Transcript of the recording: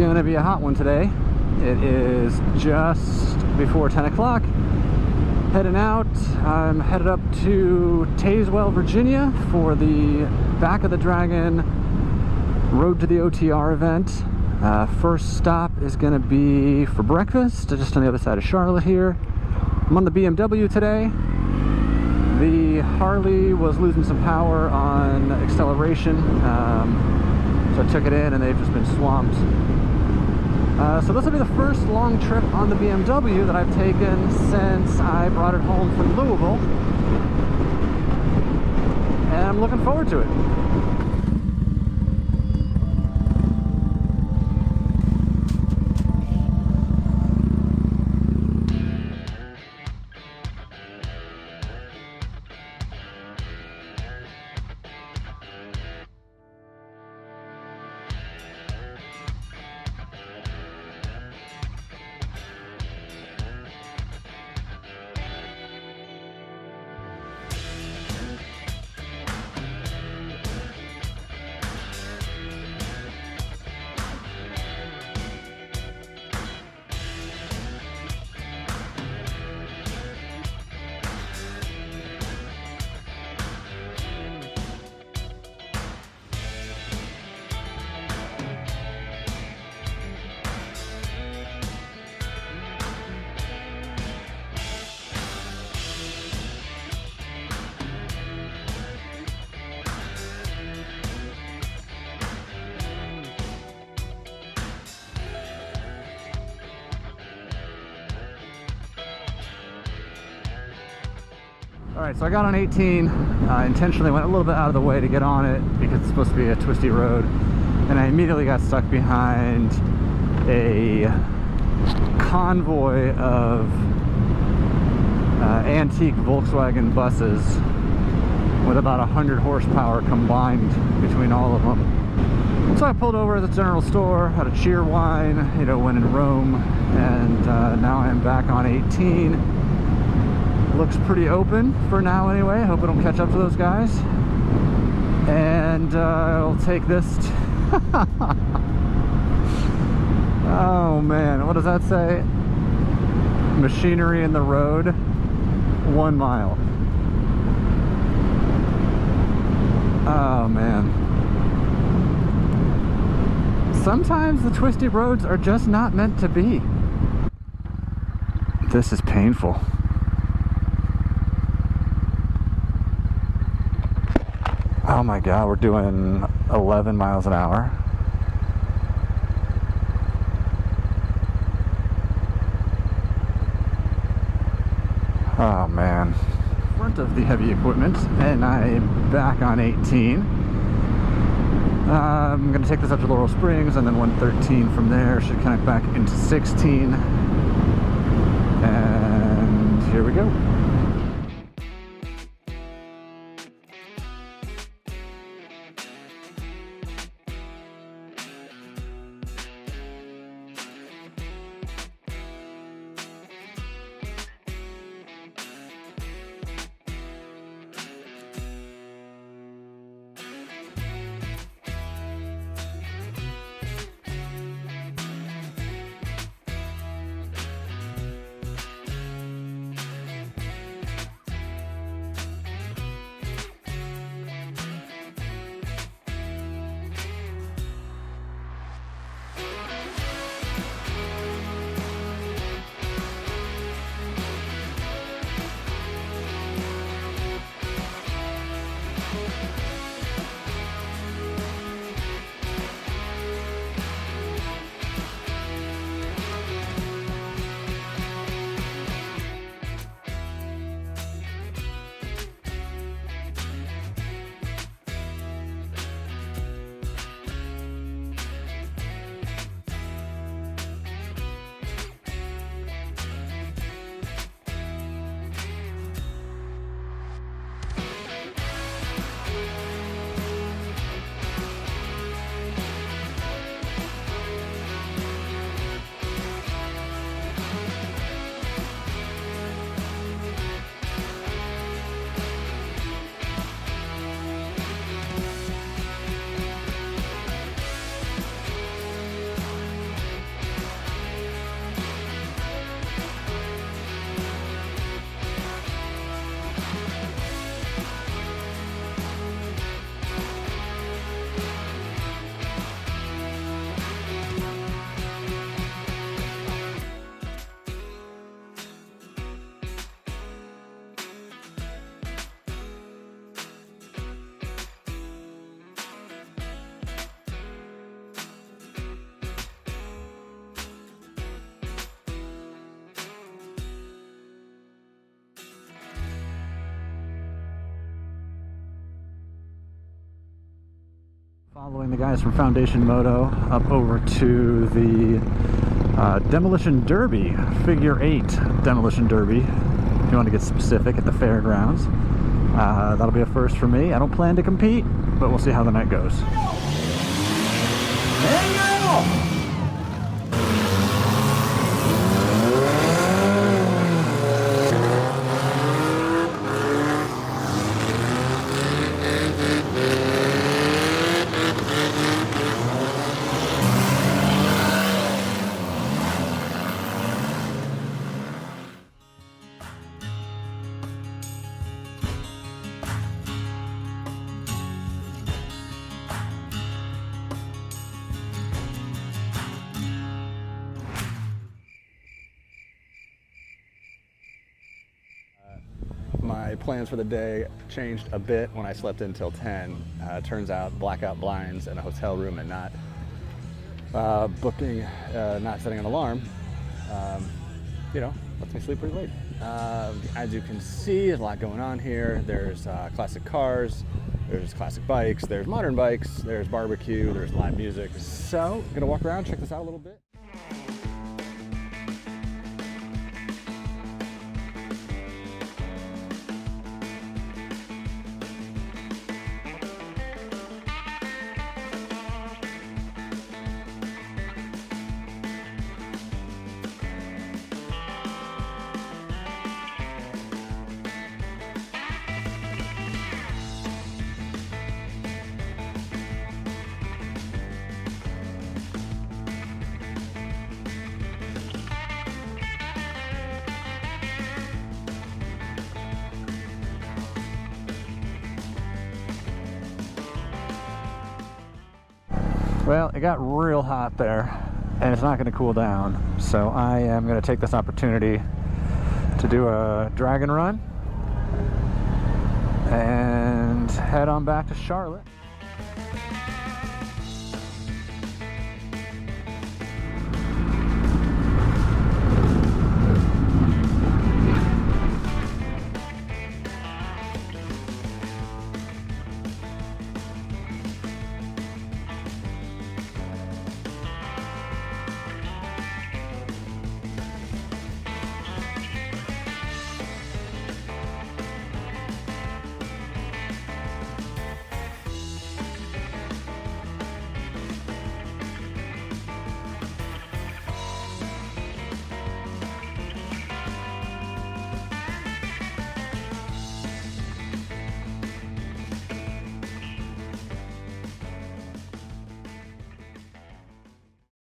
gonna be a hot one today. It is just before 10 o'clock. Heading out. I'm headed up to Tazewell, Virginia for the Back of the Dragon Road to the OTR event. First stop is gonna be for breakfast, just on the other side of Charlotte here. I'm on the BMW today. The Harley was losing some power on acceleration, so I took it in and they've just been swamped. So this will be the first long trip on the BMW that I've taken since I brought it home from Louisville, and I'm looking forward to it. Alright, so I got on 18, intentionally went a little bit out of the way to get on it because it's supposed to be a twisty road, and I immediately got stuck behind a convoy of antique Volkswagen buses with about 100 horsepower combined between all of them. So I pulled over at the general store, had a Cheerwine, you know, when in Rome, and now I'm back on 18. Looks pretty open for now anyway. I hope I don't catch up to those guys. And I'll take this. Oh man, what does that say? Machinery in the road, 1 mile. Oh man. Sometimes the twisty roads are just not meant to be. This is painful. Oh my god, we're doing 11 miles an hour. Oh man. Front of the heavy equipment, and I'm back on 18. I'm going to take this up to Laurel Springs and then 113 from there. Should connect back into 16. And here we go. Following the guys from Foundation Moto up over to the Demolition Derby, Figure 8 Demolition Derby, if you want to get specific, at the fairgrounds. That'll be a first for me. I don't plan to compete, but we'll see how the night goes. My plans for the day changed a bit when I slept until 10. Turns out blackout blinds and a hotel room and not booking, not setting an alarm, lets me sleep pretty late. As you can see, there's a lot going on here. There's classic cars, there's classic bikes, there's modern bikes, there's barbecue, there's live music. So, I'm gonna walk around, check this out a little bit. Well, it got real hot there, and it's not going to cool down, so I am going to take this opportunity to do a dragon run and head on back to Charlotte.